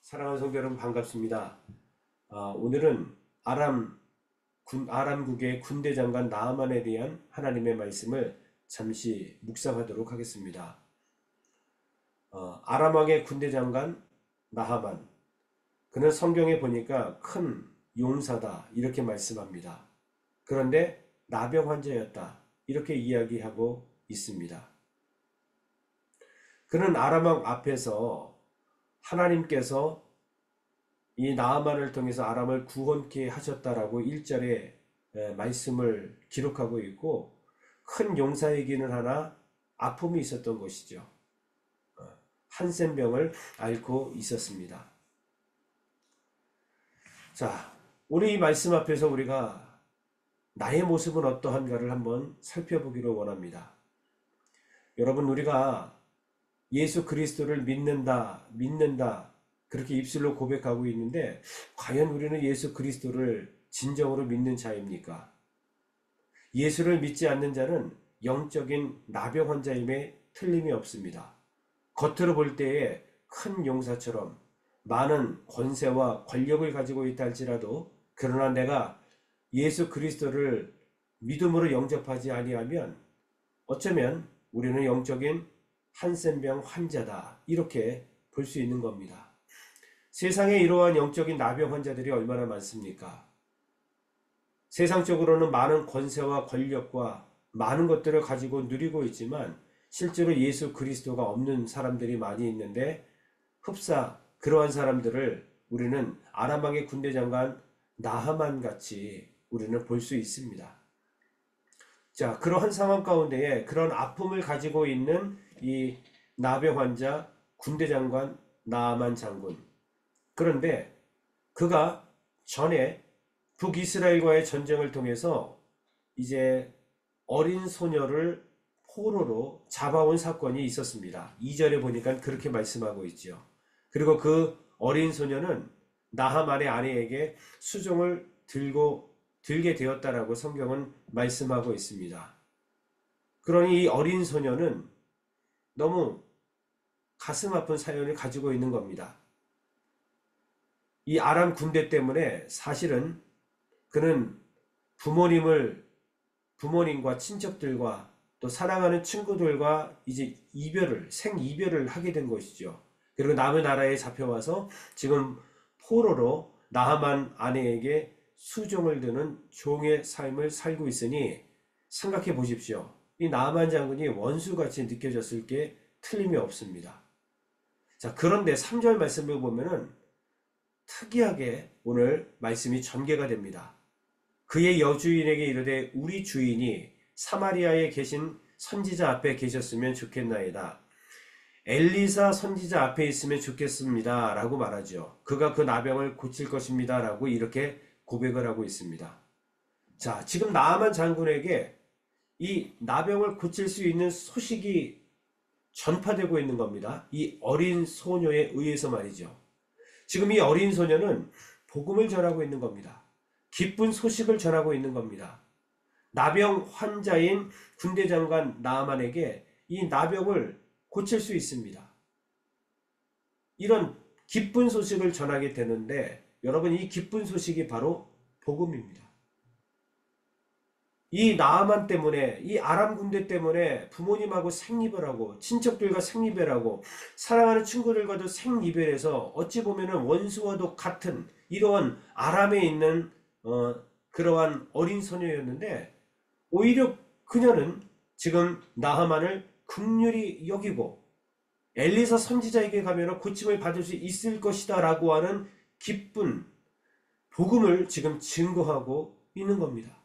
사랑하는 성도 여러분 반갑습니다. 오늘은 아람국의 군대 장관 나아만에 대한 하나님의 말씀을 잠시 묵상하도록 하겠습니다. 아람 왕의 군대 장관 나하만, 그는 성경에 보니까 큰 용사다 이렇게 말씀합니다. 그런데 나병 환자였다 이렇게 이야기하고 있습니다. 그는 아람 왕 앞에서 하나님께서 이 나아만을 통해서 아람을 구원케 하셨다라고 1절에 말씀을 기록하고 있고, 큰 용사이기는 하나 아픔이 있었던 것이죠. 한센병을 앓고 있었습니다. 자, 우리 이 말씀 앞에서 우리가 나의 모습은 어떠한가를 한번 살펴보기를 원합니다. 여러분, 우리가 예수 그리스도를 믿는다 그렇게 입술로 고백하고 있는데, 과연 우리는 예수 그리스도를 진정으로 믿는 자입니까? 예수를 믿지 않는 자는 영적인 나병 환자임에 틀림이 없습니다. 겉으로 볼 때에 큰 용사처럼 많은 권세와 권력을 가지고 있다 할지라도, 그러나 내가 예수 그리스도를 믿음으로 영접하지 아니하면 어쩌면 우리는 영적인 한센병 환자다 이렇게 볼 수 있는 겁니다. 세상에 이러한 영적인 나병 환자들이 얼마나 많습니까? 세상적으로는 많은 권세와 권력과 많은 것들을 가지고 누리고 있지만 실제로 예수 그리스도가 없는 사람들이 많이 있는데, 흡사 그러한 사람들을 우리는 아람 왕의 군대 장관 나하만 같이 우리는 볼 수 있습니다. 자, 그러한 상황 가운데에 그런 아픔을 가지고 있는 이 나병 환자 군대 장관 나아만 장군, 그런데 그가 전에 북이스라엘과의 전쟁을 통해서 이제 어린 소녀를 포로로 잡아온 사건이 있었습니다. 2절에 보니까 그렇게 말씀하고 있죠. 그리고 그 어린 소녀는 나하만의 아내에게 수종을 들게 되었다라고 성경은 말씀하고 있습니다. 그러니 이 어린 소녀는 너무 가슴 아픈 사연을 가지고 있는 겁니다. 이 아람 군대 때문에 사실은 그는 부모님과 친척들과 또 사랑하는 친구들과 이제 생이별을 하게 된 것이죠. 그리고 남의 나라에 잡혀와서 지금 포로로 나하만 아내에게 수종을 드는 종의 삶을 살고 있으니, 생각해 보십시오. 이 나하만 장군이 원수같이 느껴졌을 게 틀림이 없습니다. 자, 그런데 3절 말씀을 보면은 특이하게 오늘 말씀이 전개가 됩니다. 그의 여주인에게 이르되 우리 주인이 사마리아에 계신 선지자 앞에 계셨으면 좋겠나이다. 엘리사 선지자 앞에 있으면 좋겠습니다 라고 말하죠. 그가 그 나병을 고칠 것입니다 라고 이렇게 고백을 하고 있습니다. 자, 지금 나아만 장군에게 이 나병을 고칠 수 있는 소식이 전파되고 있는 겁니다. 이 어린 소녀에 의해서 말이죠. 지금 이 어린 소녀는 복음을 전하고 있는 겁니다. 기쁜 소식을 전하고 있는 겁니다. 나병 환자인 군대 장관 나아만에게 이 나병을 고칠 수 있습니다. 이런 기쁜 소식을 전하게 되는데, 여러분, 이 기쁜 소식이 바로 복음입니다. 이 나아만 때문에, 이 아람 군대 때문에 부모님하고 생이별하고 친척들과 생이별하고 사랑하는 친구들과도 생이별해서 어찌 보면 원수와도 같은 이러한 아람에 있는 그러한 어린 소녀였는데, 오히려 그녀는 지금 나하만을 긍휼히 여기고 엘리사 선지자에게 가면 고침을 받을 수 있을 것이다 라고 하는 기쁜 복음을 지금 증거하고 있는 겁니다.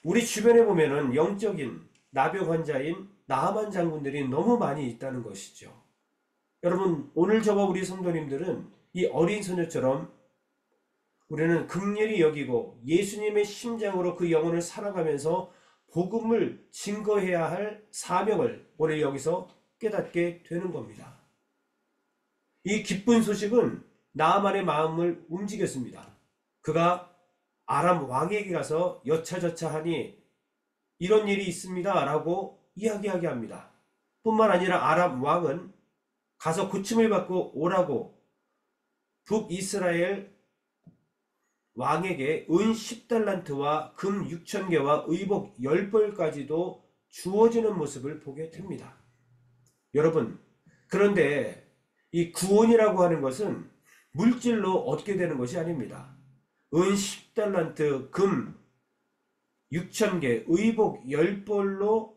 우리 주변에 보면은 영적인 나병 환자인 나아만 장군들이 너무 많이 있다는 것이죠. 여러분, 오늘 저와 우리 성도님들은 이 어린 소녀처럼 우리는 긍휼히 여기고 예수님의 심장으로 그 영혼을 살아가면서 복음을 증거해야 할 사명을 오늘 여기서 깨닫게 되는 겁니다. 이 기쁜 소식은 나아만의 마음을 움직였습니다. 그가 아람 왕에게 가서 여차저차하니 이런 일이 있습니다 라고 이야기하게 합니다. 뿐만 아니라 아람 왕은 가서 고침을 받고 오라고 북이스라엘 왕에게 은 10달란트와 금 6,000개와 의복 10벌까지도 주어지는 모습을 보게 됩니다. 여러분, 그런데 이 구원이라고 하는 것은 물질로 얻게 되는 것이 아닙니다. 은 10달란트, 금 6,000개, 의복 10벌로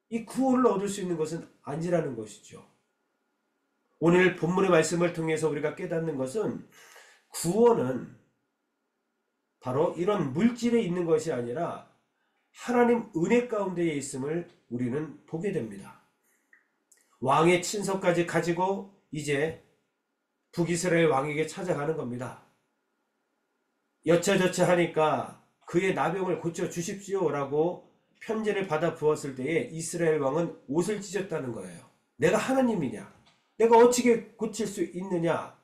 이 구원을 얻을 수 있는 것은 아니라는 것이죠. 오늘 본문의 말씀을 통해서 우리가 깨닫는 것은 구원은 바로 이런 물질에 있는 것이 아니라 하나님 은혜 가운데에 있음을 우리는 보게 됩니다. 왕의 친서까지 가지고 이제 북이스라엘 왕에게 찾아가는 겁니다. 여차저차 하니까 그의 나병을 고쳐 주십시오라고 편지를 받아 부었을 때에 이스라엘 왕은 옷을 찢었다는 거예요. 내가 하나님이냐? 내가 어떻게 고칠 수 있느냐?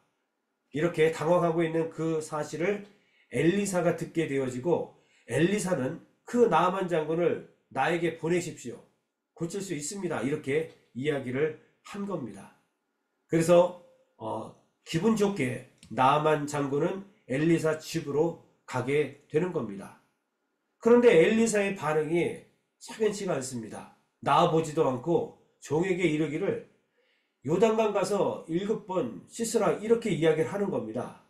이렇게 당황하고 있는 그 사실을 엘리사가 듣게 되어지고 엘리사는 그 나아만 장군을 나에게 보내십시오. 고칠 수 있습니다. 이렇게 이야기를 한 겁니다. 그래서 기분 좋게 나아만 장군은 엘리사 집으로 가게 되는 겁니다. 그런데 엘리사의 반응이 차변치가 않습니다. 나아보지도 않고 종에게 이르기를 요단강 가서 7번 씻으라 이렇게 이야기를 하는 겁니다.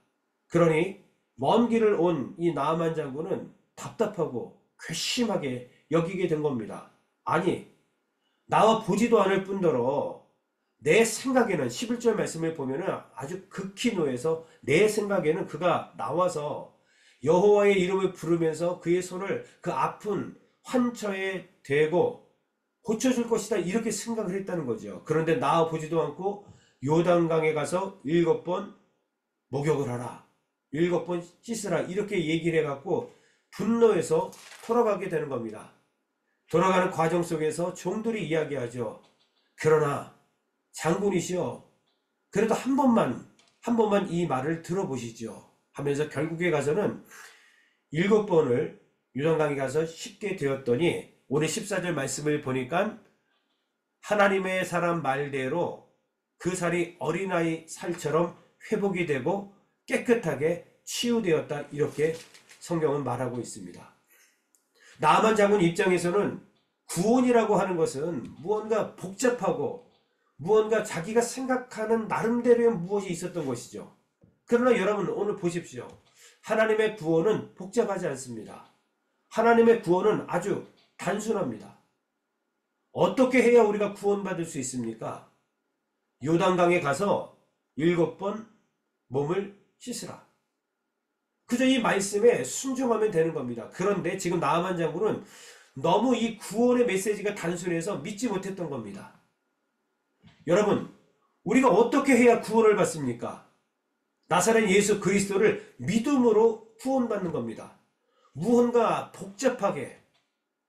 그러니 먼 길을 온 이 나아만 장군은 답답하고 괘씸하게 여기게 된 겁니다. 아니, 나와 보지도 않을 뿐더러 내 생각에는 11절 말씀을 보면 아주 극히 노해서 내 생각에는 그가 나와서 여호와의 이름을 부르면서 그의 손을 그 아픈 환처에 대고 고쳐줄 것이다 이렇게 생각을 했다는 거죠. 그런데 나와 보지도 않고 요단강에 가서 7번 목욕을 하라, 7번 씻으라 이렇게 얘기를 해갖고 분노해서 돌아가게 되는 겁니다. 돌아가는 과정 속에서 종들이 이야기하죠. 그러나 장군이시여, 그래도 한 번만 이 말을 들어보시죠 하면서 결국에 가서는 7번을 요단강에 가서 씻게 되었더니 오늘 14절 말씀을 보니까 하나님의 사람 말대로 그 살이 어린아이 살처럼 회복이 되고 깨끗하게 치유되었다 이렇게 성경은 말하고 있습니다. 나아만 장군 입장에서는 구원이라고 하는 것은 무언가 복잡하고 무언가 자기가 생각하는 나름대로의 무엇이 있었던 것이죠. 그러나 여러분 오늘 보십시오. 하나님의 구원은 복잡하지 않습니다. 하나님의 구원은 아주 단순합니다. 어떻게 해야 우리가 구원받을 수 있습니까? 요단강에 가서 7번 몸을 씻으라. 그저 이 말씀에 순종하면 되는 겁니다. 그런데 지금 나아만 장군은 너무 이 구원의 메시지가 단순해서 믿지 못했던 겁니다. 여러분, 우리가 어떻게 해야 구원을 받습니까? 나사렛 예수 그리스도를 믿음으로 구원받는 겁니다. 무언가 복잡하게,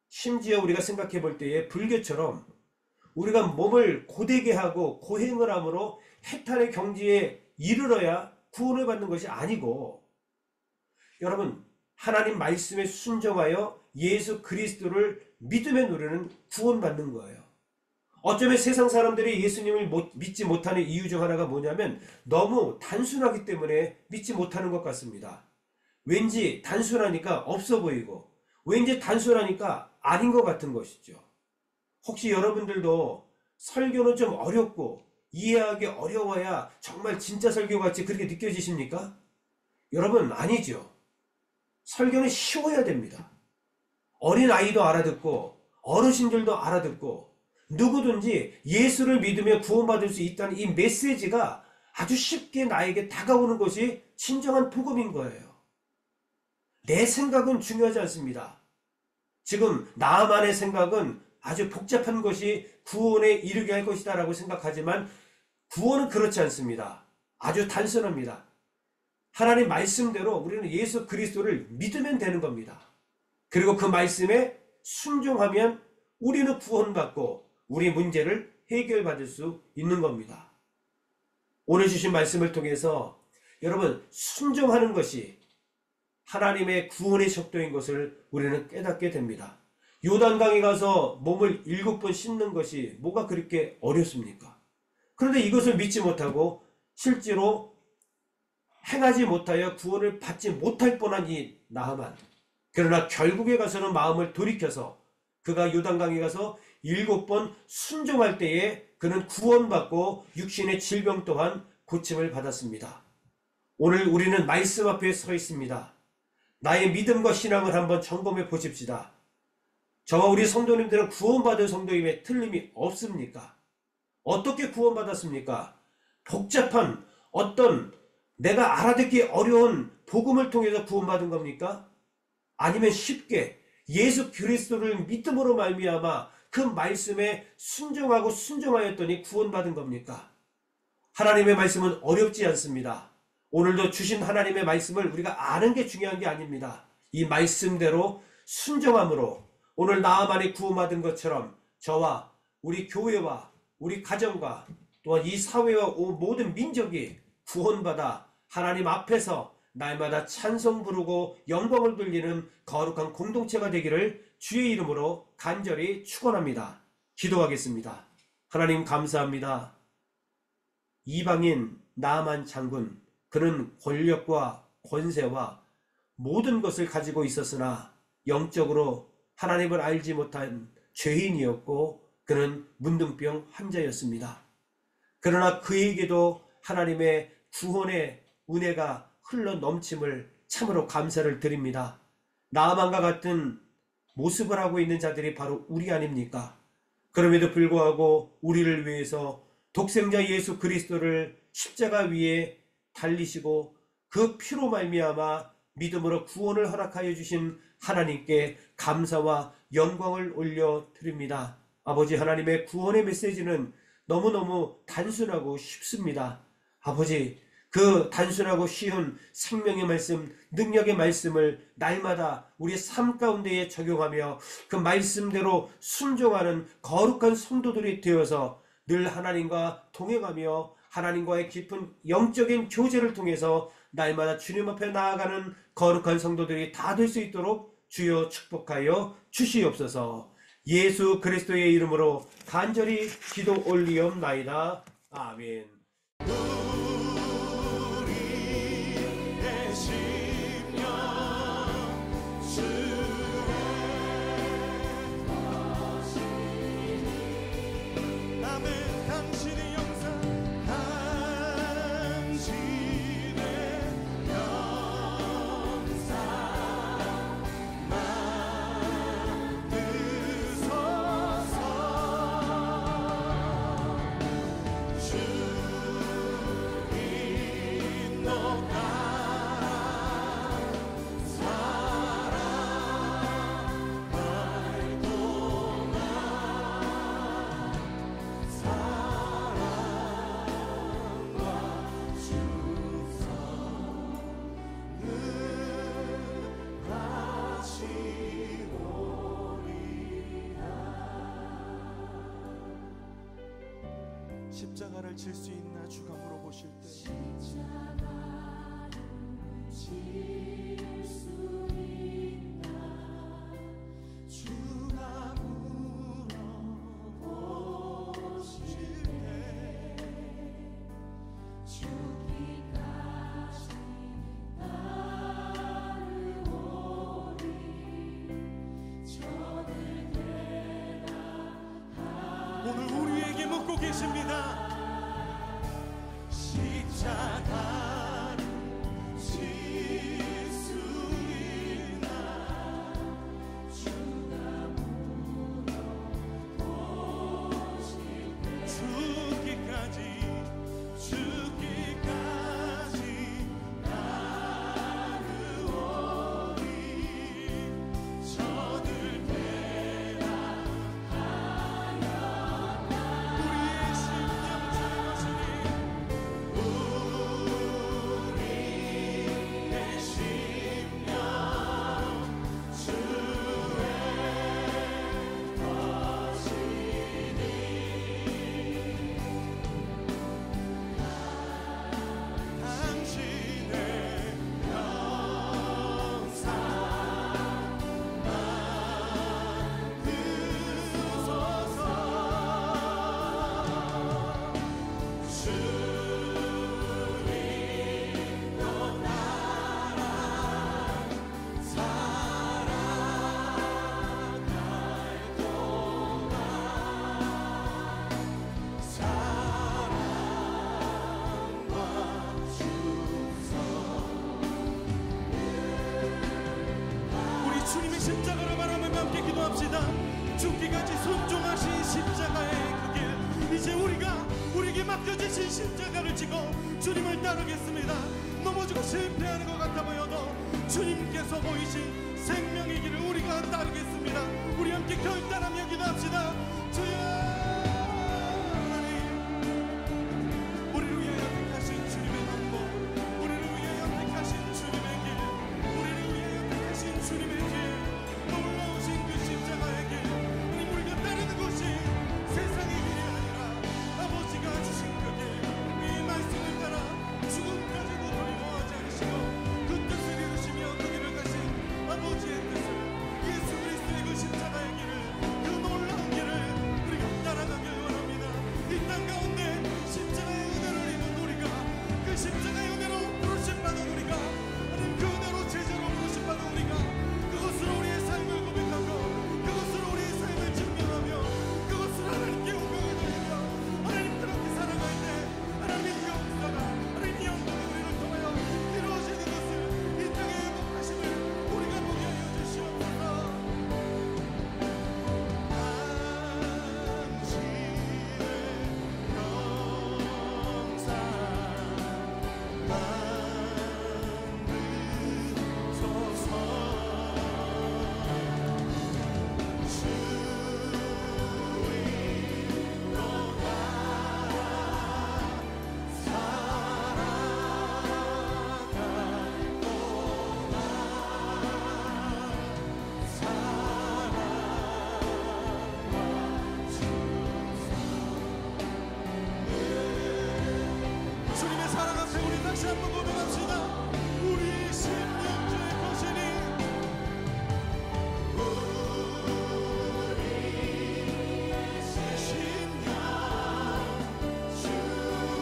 심지어 우리가 생각해 볼 때에 불교처럼 우리가 몸을 고되게 하고 고행을 함으로 해탈의 경지에 이르러야 구원을 받는 것이 아니고, 여러분 하나님 말씀에 순종하여 예수 그리스도를 믿으면 우리는 구원받는 거예요. 어쩌면 세상 사람들이 예수님을 믿지 못하는 이유 중 하나가 뭐냐면 너무 단순하기 때문에 믿지 못하는 것 같습니다. 왠지 단순하니까 없어 보이고 왠지 단순하니까 아닌 것 같은 것이죠. 혹시 여러분들도 설교는 좀 어렵고 이해하기 어려워야 정말 진짜 설교같이 그렇게 느껴지십니까? 여러분 아니죠. 설교는 쉬워야 됩니다. 어린아이도 알아듣고 어르신들도 알아듣고 누구든지 예수를 믿으며 구원받을 수 있다는 이 메시지가 아주 쉽게 나에게 다가오는 것이 진정한 복음인 거예요. 내 생각은 중요하지 않습니다. 지금 나만의 생각은 아주 복잡한 것이 구원에 이르게 할 것이다 라고 생각하지만 구원은 그렇지 않습니다. 아주 단순합니다. 하나님 말씀대로 우리는 예수 그리스도를 믿으면 되는 겁니다. 그리고 그 말씀에 순종하면 우리는 구원받고 우리 문제를 해결받을 수 있는 겁니다. 오늘 주신 말씀을 통해서 여러분 순종하는 것이 하나님의 구원의 척도인 것을 우리는 깨닫게 됩니다. 요단강에 가서 몸을 7번 씻는 것이 뭐가 그렇게 어렵습니까? 그런데 이것을 믿지 못하고 실제로 행하지 못하여 구원을 받지 못할 뻔한 이 나하만. 그러나 결국에 가서는 마음을 돌이켜서 그가 요단강에 가서 7번 순종할 때에 그는 구원받고 육신의 질병 또한 고침을 받았습니다. 오늘 우리는 말씀 앞에 서 있습니다. 나의 믿음과 신앙을 한번 점검해 보십시다. 저와 우리 성도님들은 구원받은 성도임에 틀림이 없습니까? 어떻게 구원받았습니까? 복잡한 어떤 내가 알아듣기 어려운 복음을 통해서 구원받은 겁니까? 아니면 쉽게 예수 그리스도를 믿음으로 말미암아 그 말씀에 순종하고 순종하였더니 구원받은 겁니까? 하나님의 말씀은 어렵지 않습니다. 오늘도 주신 하나님의 말씀을 우리가 아는 게 중요한 게 아닙니다. 이 말씀대로 순종함으로 오늘 나아만이 구원받은 것처럼 저와 우리 교회와 우리 가정과 또한 이 사회와 모든 민족이 구원받아 하나님 앞에서 날마다 찬송 부르고 영광을 돌리는 거룩한 공동체가 되기를 주의 이름으로 간절히 축원합니다. 기도하겠습니다. 하나님 감사합니다. 이방인 나아만 장군, 그는 권력과 권세와 모든 것을 가지고 있었으나 영적으로 하나님을 알지 못한 죄인이었고 그는 문둥병 환자였습니다. 그러나 그에게도 하나님의 구원의 은혜가 흘러 넘침을 참으로 감사를 드립니다. 나아만과 같은 모습을 하고 있는 자들이 바로 우리 아닙니까? 그럼에도 불구하고 우리를 위해서 독생자 예수 그리스도를 십자가 위에 달리시고 그 피로 말미암아 믿음으로 구원을 허락하여 주신 하나님께 감사와 영광을 올려 드립니다. 아버지, 하나님의 구원의 메시지는 너무너무 단순하고 쉽습니다. 아버지, 그 단순하고 쉬운 생명의 말씀, 능력의 말씀을 날마다 우리의 삶 가운데에 적용하며 그 말씀대로 순종하는 거룩한 성도들이 되어서 늘 하나님과 동행하며 하나님과의 깊은 영적인 교제를 통해서 날마다 주님 앞에 나아가는 거룩한 성도들이 다 될 수 있도록 주여 축복하여 주시옵소서. 예수 그리스도의 이름으로 간절히 기도 올리옵나이다. 아멘. 십자가를 질 수 있나 주가 물어보실 때 십자가를 질 수 있나 주가 물어보실 때 죽기까지 따르오리 저를 대답하리. 오늘 우리에게 묻고 계십니다. 십자가를 질 수 있나 주가 물어보실 때 죽기까지 따르오리 저들 대답하였다. 우리의 심령 십자가를 바라보며 함께 기도합시다. 죽기까지 순종하신 십자가의 그 길, 이제 우리에게 맡겨주신 십자가를 지고 주님을 따르겠습니다. 넘어지고 실패하는 것 같아 보여도 주님께서 보이신 생명의 길을 우리가 따르겠습니다. 우리 함께 결단하며 기도합시다. 주여 하나님, 우리를 위하여 택하신 주님의 방법, 우리를 위하여 택하신 주님의 길, 우리를 위하여 택하신 주님의 길, 놀라우신 그 십자가의 길, 하나님, 우리가 따르는 것이 세상의 길이 아니라 아버지가 주신 그 길, 이 말씀을 따라 죽음까지도 두려워하지 않으시고 그 뜻을 이루시며 그 길을 가신 아버지의 뜻을, 예수 그리스도의 그 십자가의 길을, 그 놀라운 길을 우리가 따라가길 원합니다. 이 땅 가운데 십자가의 은혜를 입은 우리가, 그 십자가의 은혜로 부르심받은 우리가, 하나님 그 은혜로 제자로 부르심받은 우리가, 그것으로 우리의 삶을 고백하고 그것으로 우리의 삶을 증명하며 그것으로 하나님께 영광을 돌리며 하나님 그렇게 살아갈 때 하나님의 역사가, 하나님의 영광이 우리를 통하여 이루어지는 것을, 이 땅의 행복하심을 우리가 보게 하여 주시옵소서. 주님의 사랑 앞에 우리 다시 한번 고백합시다. 우리 십년주의 거신이, 우리의 십년 주의 거신,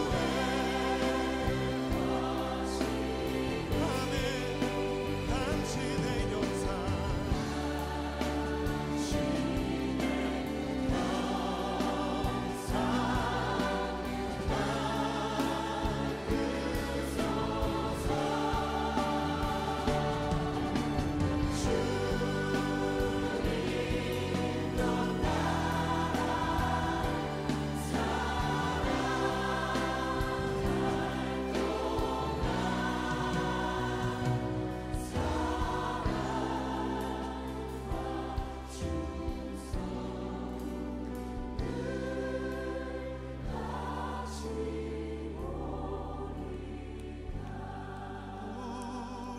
아멘. 당신의 영상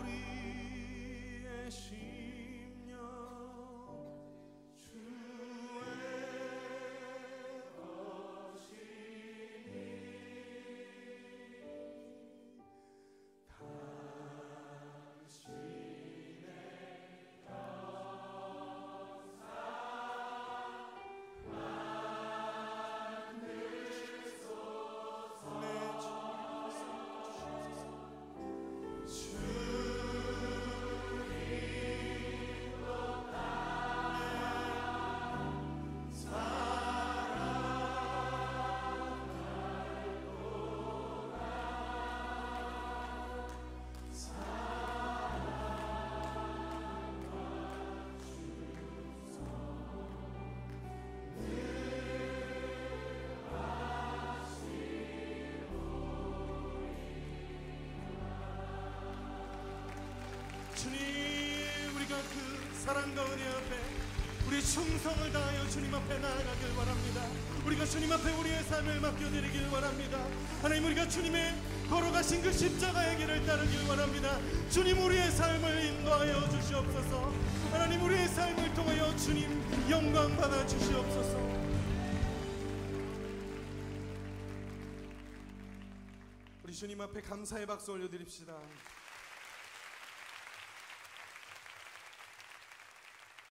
우리의 십년 주의 거시니, 당신의 주님, 우리가 그 사랑과 은혜 앞에 우리 충성을 다하여 주님 앞에 나아가길 원합니다. 우리가 주님 앞에 우리의 삶을 맡겨드리길 원합니다. 하나님, 우리가 주님의 걸어가신 그 십자가의 길을 따르길 원합니다. 주님, 우리의 삶을 인도하여 주시옵소서. 하나님, 우리의 삶을 통하여 주님 영광 받아 주시옵소서. 우리 주님 앞에 감사의 박수 올려드립시다.